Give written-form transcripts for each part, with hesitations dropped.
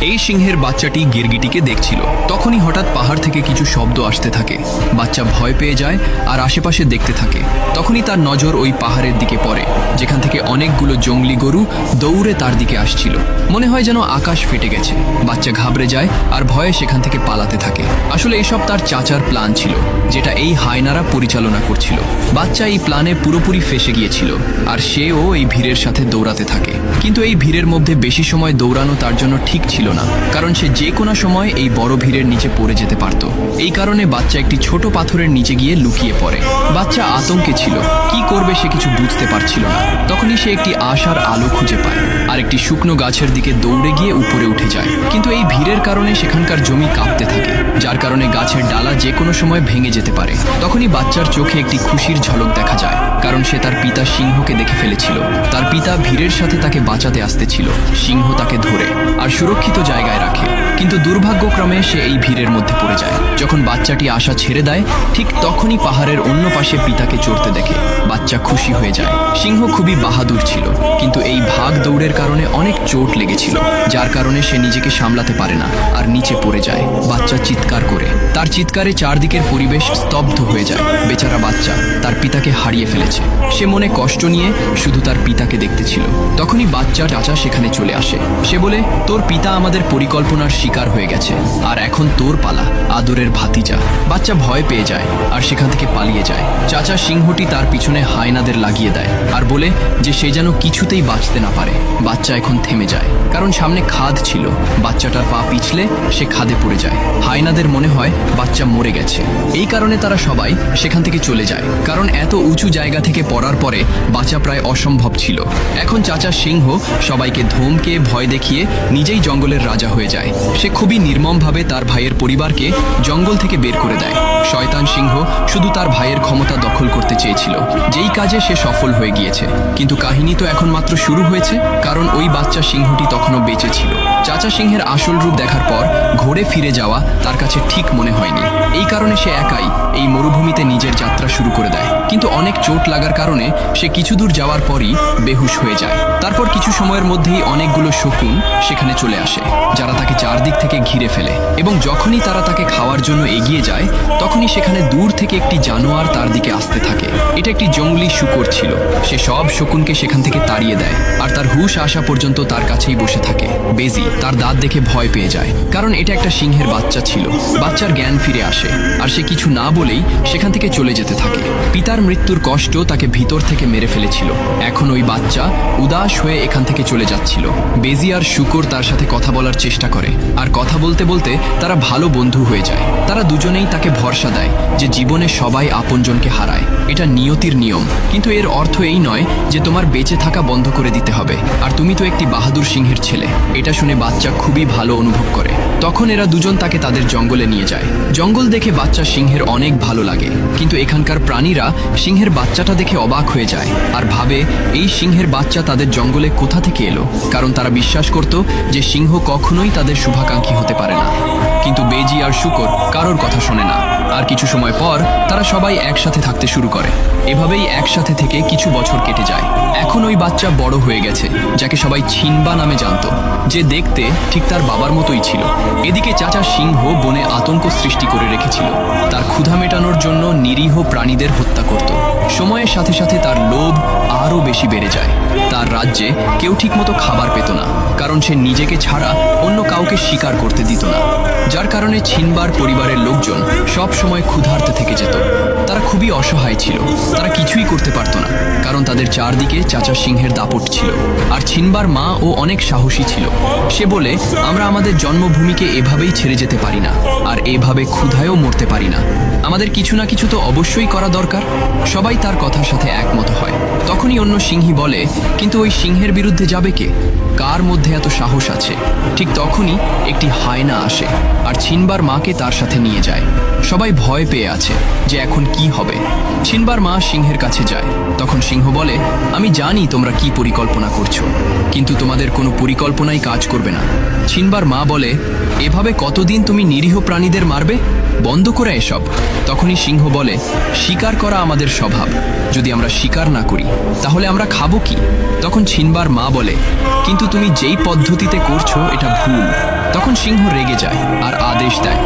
এই সিংহের বাচ্চাটি গিরগিটিকে দেখছিল। তখনই হঠাৎ পাহাড় থেকে কিছু শব্দ আসতে থাকে। বাচ্চা ভয় পেয়ে যায় আর আশেপাশে দেখতে থাকে। তখনই তার নজর ওই পাহাড়ের দিকে পড়ে, যেখান থেকে অনেকগুলো জঙ্গলি গরু দৌড়ে তার দিকে আসছিল। মনে হয় যেন আকাশ ফেটে গেছে। বাচ্চা ঘাবড়ে যায় আর ভয়ে সেখান থেকে পালাতে থাকে। আসলে এসব তার চাচার প্ল্যান ছিল, যেটা এই হায়নারা পরিচালনা করছিল। বাচ্চা এই প্ল্যানে পুরোপুরি ফেসে গিয়েছিল আর সেও এই ভিড়ের সাথে দৌড়াতে থাকে। কিন্তু এই ভিড়ের মধ্যে বেশি সময় দৌড়ানো তার জন্য ঠিক ছিল না, কারণ সে যে কোনো সময় এই বড় ভিড়ের নিচে পড়ে যেতে পারত। এই কারণে বাচ্চা একটি ছোট পাথরের নিচে গিয়ে লুকিয়ে পড়ে। বাচ্চা আতঙ্কে ছিল, কি করবে সে কিছু বুঝতে পারছিল না। তখনই সে একটি আশার আলো খুঁজে পায় আর একটি শুকনো গাছের দিকে দৌড়ে গিয়ে উপরে উঠে যায়। কিন্তু এই ভিড়ের কারণে সেখানকার জমি কাঁপতে থাকে, যার কারণে গাছের ডালা যে কোনো সময় ভেঙে যেতে পারে। তখনই বাচ্চার চোখে একটি খুশির ঝলক দেখা যায়, কারণ সে তার পিতা সিংহকে দেখে ফেলেছিল। তার পিতা ভিড়ের সাথে তাকে বাঁচাতে আসতেছিল। সিংহ তাকে ধরে আর সুরক্ষিত জায়গায় রাখে, কিন্তু দুর্ভাগ্যক্রমে সে এই ভিড়ের মধ্যে পড়ে যায়। যখন বাচ্চাটি আশা ছেড়ে দেয়, ঠিক তখনই পাহাড়ের অন্য পাশে পিতাকে চড়তে দেখে। বাচ্চা খুশি হয়ে যায়। সিংহ খুবই বাহাদুর ছিল, কিন্তু এই ভাগ দৌড়ের কারণে অনেক চোট লেগেছিল, যার কারণে সে নিজেকে সামলাতে পারে না আর নিচে পড়ে যায়। বাচ্চা চিৎকার করে। তার চিৎকারে চারদিকের পরিবেশ স্তব্ধ হয়ে যায়। বেচারা বাচ্চা তার পিতাকে হারিয়ে ফেলেছে। সে মনে কষ্ট নিয়ে শুধু তার পিতাকে দেখতেছিল। তখনই বাচ্চার চাচা সেখানে চলে আসে। সে বলে, তোর পিতা আমাদের পরিকল্পনার শিকার হয়ে গেছে আর এখন তোর পালা, আদরের ভাতিজা। বাচ্চা ভয় পেয়ে যায় আর সেখান থেকে পালিয়ে যায়। চাচা সিংহটি তার পিছনে হায়নাদের লাগিয়ে দেয় আর বলে যে সে যেন কিছুতেই বাঁচতে না পারে। বাচ্চা এখন থেমে যায়, কারণ সামনে খাদ ছিল। বাচ্চাটার পা পিছলে সে খাদে পড়ে যায়। হায়নাদের মনে হয় বাচ্চা মরে গেছে। এই কারণে তারা সবাই সেখান থেকে চলে যায়, কারণ এত উঁচু জায়গা থেকে পড়ার পরে বাঁচা প্রায় অসম্ভব ছিল। এখন চাচা সিংহ সবাইকে ধমকে ভয় দেখিয়ে নিজেই জঙ্গলের রাজা হয়ে যায়। সে খুবই নির্মমভাবে তার ভাইয়ের পরিবারকে জঙ্গল থেকে বের করে দেয়। শয়তান সিংহ শুধু তার ভাইয়ের ক্ষমতা দখল করতে চেয়েছিল, যেই কাজে সে সফল হয়ে গিয়েছে। কিন্তু কাহিনী তো এখন মাত্র শুরু হয়েছে, কারণ ওই বাচ্চা সিংহটি তখনও বেঁচে ছিল। চাচা সিংহের আসল রূপ দেখার পর ঘোরে ফিরে যাওয়া তার কাছে ঠিক মনে হয়নি। এই কারণে সে একাই এই মরুভূমিতে নিজের যাত্রা শুরু করে দেয়। কিন্তু অনেক চোট লাগার কারণে সে কিছু দূর যাওয়ার পরই বেহুশ হয়ে যায়। তারপর কিছু সময়ের মধ্যেই অনেকগুলো শকুন সেখানে চলে আসে, যারা তাকে চারদিক থেকে ঘিরে ফেলে। এবং যখনই তারা তাকে খাওয়ার জন্য এগিয়ে যায়, তখনই সেখানে দূর থেকে একটি জানোয়ার তার দিকে আসতে থাকে। এটা একটি জঙ্গলি শূকর ছিল। সে সব শকুনকে সেখান থেকে তাড়িয়ে দেয় আর তার হুঁশ আসা পর্যন্ত তার কাছেই বসে থাকে। বেজি তার দাঁত দেখে ভয় পেয়ে যায়, কারণ এটা একটা সিংহের বাচ্চা ছিল। বাচ্চার জ্ঞান ফিরে আসে আর সে কিছু না বলেই সেখান থেকে চলে যেতে থাকে। পিতার মৃত্যুর কষ্ট তাকে ভিতর থেকে মেরে ফেলেছিল। এখন ওই বাচ্চা উদাস হয়ে এখান থেকে চলে যাচ্ছিল। বেজি আর শূকর তার সাথে কথা বলার চেষ্টা করে, আর কথা বলতে বলতে তারা ভালো বন্ধু হয়ে যায়। তারা দুজনেই তাকে ভরসা দেয় যে জীবনে সবাই আপনজনকে হারায়, এটা নিয়তির নিয়ম। কিন্তু এর অর্থ এই নয় যে তোমার বেঁচে থাকা বন্ধ করে দিতে হবে, আর তুমি তো একটি বাহাদুর সিংহের ছেলে। এটা শুনে বাচ্চা খুবই ভালো অনুভব করে। তখন এরা দুজন তাকে তাদের জঙ্গলে নিয়ে যায়। জঙ্গল দেখে বাচ্চা সিংহের অনেক ভালো লাগে, কিন্তু এখানকার প্রাণীরা সিংহের বাচ্চাটা দেখে অবাক হয়ে যায় আর ভাবে এই সিংহের বাচ্চা তাদের জঙ্গলে কোথা থেকে এলো, কারণ তারা বিশ্বাস করত যে সিংহ কখনোই তাদের শুভাকাঙ্ক্ষী হতে পারে না। কিন্তু বেজি আর শূকর কারোর কথা শোনে না। আর কিছু সময় পর তারা সবাই একসাথে থাকতে শুরু করে। এভাবেই একসাথে থেকে কিছু বছর কেটে যায়। এখন ওই বাচ্চা বড় হয়ে গেছে, যাকে সবাই ছিনবা নামে জানত, যে দেখতে ঠিক তার বাবার মতোই ছিল। এদিকে চাচা সিংহ বনে আতঙ্ক সৃষ্টি করে রেখেছিল। তার ক্ষুধা মেটানোর জন্য নিরীহ প্রাণীদের হত্যা করত। সময়ের সাথে সাথে তার লোভ আরও বেশি বেড়ে যায়। তার রাজ্যে কেউ ঠিকমতো খাবার পেত না, কারণ সে নিজেকে ছাড়া অন্য কাউকে শিকার করতে দিত না, যার কারণে ছিনবার পরিবারের লোকজন সব সময় ক্ষুধার্তে থেকে যেত। তারা খুবই অসহায় ছিল। তারা কিছুই করতে পারত না, কারণ তাদের চারদিকে চাচা সিংহের দাপট ছিল। আর ছিনবার মা ও অনেক সাহসী ছিল। সে বলে, আমরা আমাদের জন্মভূমিকে এভাবেই ছেড়ে যেতে পারি না, আর এভাবে ক্ষুধায়ও মরতে পারি না। আমাদের কিছু না কিছু তো অবশ্যই করা দরকার। সবাই তার কথার সাথে একমত হয়। তখনই অন্য সিংহী বলে, কিন্তু ওই সিংহের বিরুদ্ধে যাবে কে? কার মধ্যে এত সাহস আছে? ঠিক তখনই একটি হায়না আসে আর ছিনবার মাকে তার সাথে নিয়ে যায়। সবাই ভয় পেয়ে আছে যে এখন কি হবে। ছিনবার মা সিংহের কাছে যায়। তখন সিংহ বলে, আমি জানি তোমরা কি পরিকল্পনা করছো, কিন্তু তোমাদের কোনো পরিকল্পনাই কাজ করবে না। ছিনবার মা বলে, এভাবে কতদিন তুমি নিরীহ প্রাণীদের মারবে? বন্ধ করে এসব। তখনই সিংহ বলে, শিকার করা আমাদের স্বভাব। যদি আমরা শিকার না করি তাহলে আমরা খাবো কি? তখন ছিনবার মা বলে, কিন্তু তুমি যেই পদ্ধতিতে করছো এটা ভুল। তখন সিংহ রেগে যায় আর আদেশ দেয়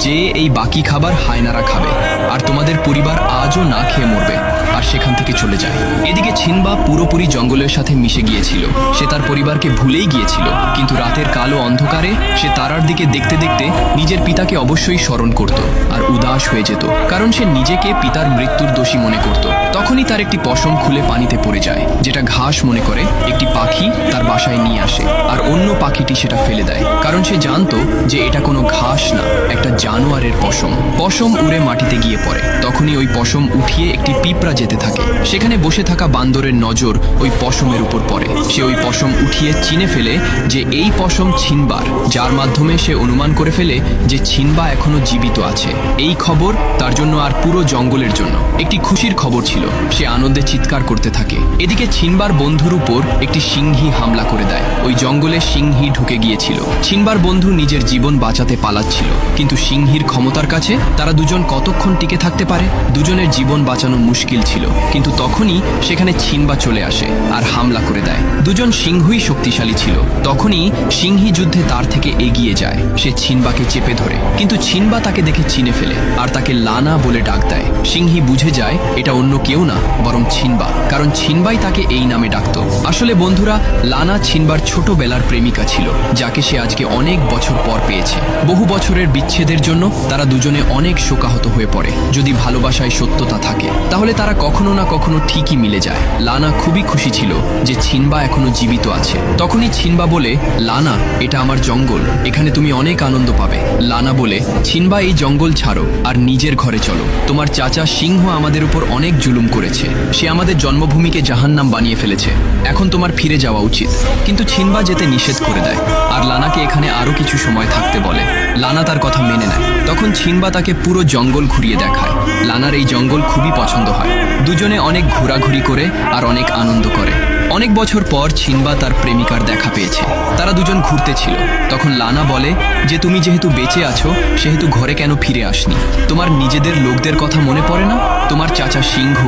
যে এই বাকি খাবার হায়নারা খাবে, আর তোমাদের পরিবার আজও না খেয়ে মরবে, আর সেখান থেকে চলে যায়। এদিকে ছিনবা পুরোপুরি জঙ্গলের সাথে মিশে গিয়েছিল। সে তার পরিবারকে ভুলেই গিয়েছিল, কিন্তু রাতের কালো অন্ধকারে সে তারার দিকে দেখতে দেখতে নিজের পিতাকে অবশ্যই স্মরণ করত আর উদাস হয়ে যেত, কারণ সে নিজেকে পিতার মৃত্যুর দোষী মনে করত। তখনই তার একটি পশম খুলে পানিতে পড়ে যায়, যেটা ঘাস মনে করে একটি পাখি তার বাসায় নিয়ে আসে, আর অন্য পাখিটি সেটা ফেলে দেয়, কারণ সে জানতো যে এটা কোনো ঘাস না, একটা জানোয়ারের পশম। পশম উড়ে মাটিতে গিয়ে পড়ে। তখনই ওই পশম উঠিয়ে একটি পিঁপড়া যেতে থাকে। সেখানে বসে থাকা বান্দরের নজর ওই পশমের উপর পড়ে। সে ওই পশম উঠিয়ে চিনে ফেলে যে এই পশম ছিনবার, যার মাধ্যমে সে অনুমান করে ফেলে যে ছিনবা এখনো জীবিত আছে। এই খবর তার জন্য আর পুরো জঙ্গলের জন্য একটি খুশির খবর ছিল। সে আনন্দে চিৎকার করতে থাকে। এদিকে ছিনবার বন্ধুর উপর একটি সিংহী হামলা করে দেয়। ওই জঙ্গলে সিংহী ঢুকে গিয়েছিল। ছিনবার বন্ধু নিজের জীবন বাঁচাতে পালাচ্ছিল, কিন্তু সিংহীর ক্ষমতার কাছে তারা দুজন কতক্ষণ টিকে থাকতে পারে? দুজনের জীবন বাঁচানো মুশকিল ছিল। কিন্তু তখনই সেখানে ছিনবা চলে আসে আর হামলা করে দেয়। দুজন সিংহই শক্তিশালী ছিল। তখনই সিংহী যুদ্ধে তার থেকে এগিয়ে যায়। সে ছিনবাকে চেপে ধরে, কিন্তু ছিনবা তাকে দেখে চিনে ফেলে আর তাকে লানা বলে ডাক দেয়। সিংহী বুঝে যায় এটা অন্য কেউ না, বরং ছিনবা, কারণ ছিনবাই তাকে এই নামে ডাকত। আসলে বন্ধুরা, লানা ছিনবার ছোটবেলার প্রেমিকা ছিল, যাকে সে আজকে অনেক বছর পর পেয়েছে। বহু বছরের বিচ্ছেদের জন্য তারা দুজনে অনেক শোকাহত হয়ে পড়ে। যদি ভালোবাসায় সত্যতা থাকে, তাহলে তারা কখনো না কখনো ঠিকই মিলে যায়। লানা খুবই খুশি ছিল যে ছিনবা এখনো জীবিত আছে। তখনই ছিনবা বলে, লানা, এটা আমার জঙ্গল, এখানে তুমি অনেক আনন্দ পাবে। লানা বলে, ছিনবা, এই জঙ্গল ছাড়ো আর নিজের ঘরে চলো। তোমার চাচা সিংহ আমাদের উপর অনেক জুলুম করেছে। সে আমাদের জন্মভূমিকে জাহান্নাম বানিয়ে ফেলেছে। এখন তোমার ফিরে যাওয়া উচিত। কিন্তু ছিনবা যেতে নিষেধ করে দেয় আর লানাকে এখানে আরো কিছু সময় থাকতে বলে। লানা তার কথা মেনে নেয়। তখন ছিনবা তাকে পুরো জঙ্গল ঘুরিয়ে দেখায়। লানার এই জঙ্গল খুবই পছন্দ হয়। দুজনে অনেক ঘোরাঘুরি করে আর অনেক আনন্দ করে। অনেক বছর পর ছিনবা তার প্রেমিকার দেখা পেয়েছে। তারা দুজন ঘুরতে ছিল। তখন লানা বলে যে তুমি যেহেতু বেঁচে আছো, সেহেতু ঘরে কেন ফিরে আসনি? তোমার নিজেদের লোকদের কথা মনে পড়ে না? তোমার চাচা সিংহ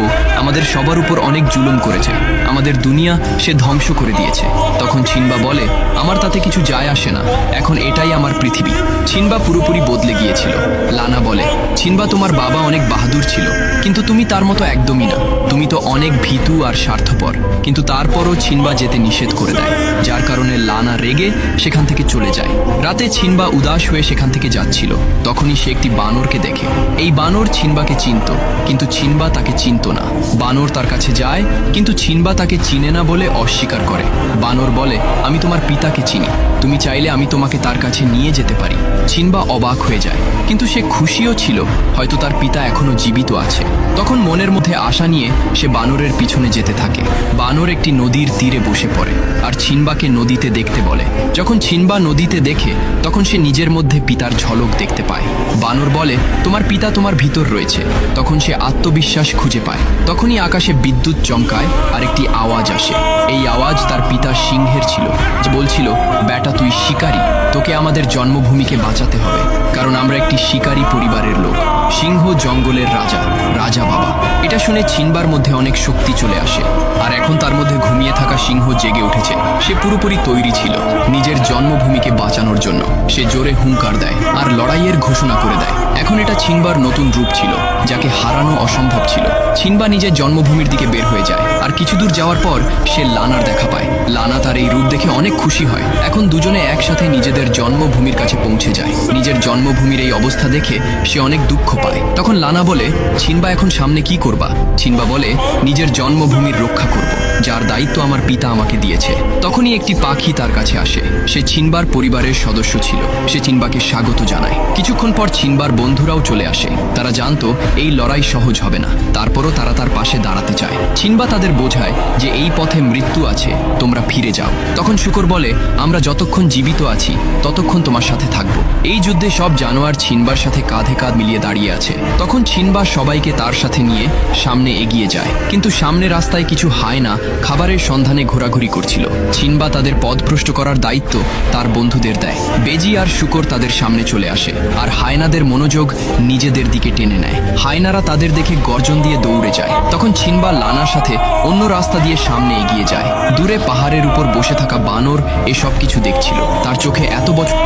আমাদের সবার উপর অনেক জুলুম করেছে। আমাদের দুনিয়া সে ধ্বংস করে দিয়েছে। তখন ছিনবা বলে, আমার তাতে কিছু যায় আসে না, এখন এটাই আমার পৃথিবী। ছিনবা পুরোপুরি বদলে গিয়েছিল। লানা বলে, ছিনবা, তোমার বাবা অনেক বাহাদুর ছিল, কিন্তু তুমি তার মতো একদমই না। তুমি তো অনেক ভীতু আর স্বার্থপর। কিন্তু তারপরও ছিনবা যেতে নিষেধ করে দেয়, যার কারণে লানা রেগে সেখান থেকে চলে যায়। রাতে ছিনবা উদাস হয়ে সেখান থেকে যাচ্ছিল। তখনই সে একটি বানরকে দেখে। এই বানর ছিনবাকে চিনত, কিন্তু ছিনবা তাকে চিনত না। বানর তার কাছে যায়, কিন্তু ছিনবা তাকে চিনে না বলে অস্বীকার করে। বানর বলে, আমি তোমার পিতাকে চিনি, তুমি চাইলে আমি তোমাকে তার কাছে নিয়ে যেতে পারি। ছিনবা অবাক হয়ে যায়, কিন্তু সে খুশিও ছিল, হয়তো তার পিতা এখনো জীবিত আছে। তখন মনের মধ্যে আশা নিয়ে সে বানরের পিছনে যেতে থাকে। বানর একটি নদীর তীরে বসে পড়ে আর ছিনবাকে নদীতে দেখতে বলে। যখন ছিনবা নদীতে দেখে, তখন সে নিজের মধ্যে পিতার ঝলক দেখতে পায়। বানর বলে, তোমার পিতা তোমার ভিতর রয়েছে। তখন সে আত্মবিশ্বাস খুঁজে পায়। তখনই আকাশে বিদ্যুৎ চমকায় আর একটি আওয়াজ আসে। এই আওয়াজ তার পিতা সিংহের ছিল, যে বলছিল, বেটা, তুই শিকারী, তোকে আমাদের জন্মভূমিকে বাঁচাতে হবে, কারণ আমরা একটি শিকারী পরিবারের লোক। সিংহ জঙ্গলের রাজা, রাজা বাবা। এটা শুনে ছিনবার মধ্যে অনেক শক্তি চলে আসে, আর এখন তার মধ্যে ঘুমিয়ে থাকা সিংহ জেগে উঠেছে। সে পুরোপুরি তৈরি ছিল নিজের জন্মভূমিকে বাঁচানোর জন্য। সে জোরে হুঙ্কার দেয় আর লড়াইয়ের ঘোষণা করে দেয়। এখন এটা ছিনবার নতুন রূপ ছিল, যাকে হারানো অসম্ভব ছিল। ছিনবা নিজের জন্মভূমির দিকে বের হয়ে যায়, আর কিছু দূর যাওয়ার পর সে লানার দেখা পায়। লানা তার এই রূপ দেখে অনেক খুশি হয়। এখন দুজনে একসাথে নিজেদের জন্মভূমির কাছে পৌঁছে যায়। নিজের জন্মভূমির এই অবস্থা দেখে সে অনেক দুঃখ পায়। তখন লানা বলে, ছিনবা, এখন সামনে কি করবা? ছিনবা বলে, নিজের জন্মভূমির রক্ষা করব, যার দায়িত্ব আমার পিতা আমাকে দিয়েছে। তখনই একটি পাখি তার কাছে আসে। সে ছিনবার পরিবারের সদস্য ছিল। সে ছিনবাকে স্বাগত জানায়। কিছুক্ষণ পর ছিনবার বন্ধুরাও চলে আসে। তারা জানতো এই লড়াই সহজ হবে না, তারপরও তারা তার পাশে দাঁড়াতে চায়। ছিনবা তাদের বোঝায় যে এই পথে মৃত্যু আছে, তোমরা ফিরে যাও। তখন শুকর বলে, আমরা যতক্ষণ জীবিত আছি ততক্ষণ তোমার সাথে থাকবো। এই যুদ্ধে সব জানোয়ার ছিনবার সাথে কাঁধে কাঁধ মিলিয়ে দাঁড়িয়ে আছে। তখন ছিনবা সবাইকে তার সাথে নিয়ে সামনে এগিয়ে যায়, কিন্তু সামনে রাস্তায় কিছু হায়না খাবারের সন্ধানে ঘোরাঘুরি করছিল। ছিনবা তাদের পথভ্রষ্ট করার দায়িত্ব তার বন্ধুদের দেয়। বেজি আর শুকর তাদের সামনে চলে আসে, আর হায়নাদের মনোযোগ নিজেদের দিকে টেনে নেয়। হায়নারা তাদের দেখে গর্জন দিয়ে দৌড়ে যায়। তখন ছিনবা লানার সাথে অন্য রাস্তা দিয়ে সামনে এগিয়ে যায়। দূরে পাহাড়ের উপর বসে থাকা বানর এসব কিছু দেখছিল। তার চোখে এত বছর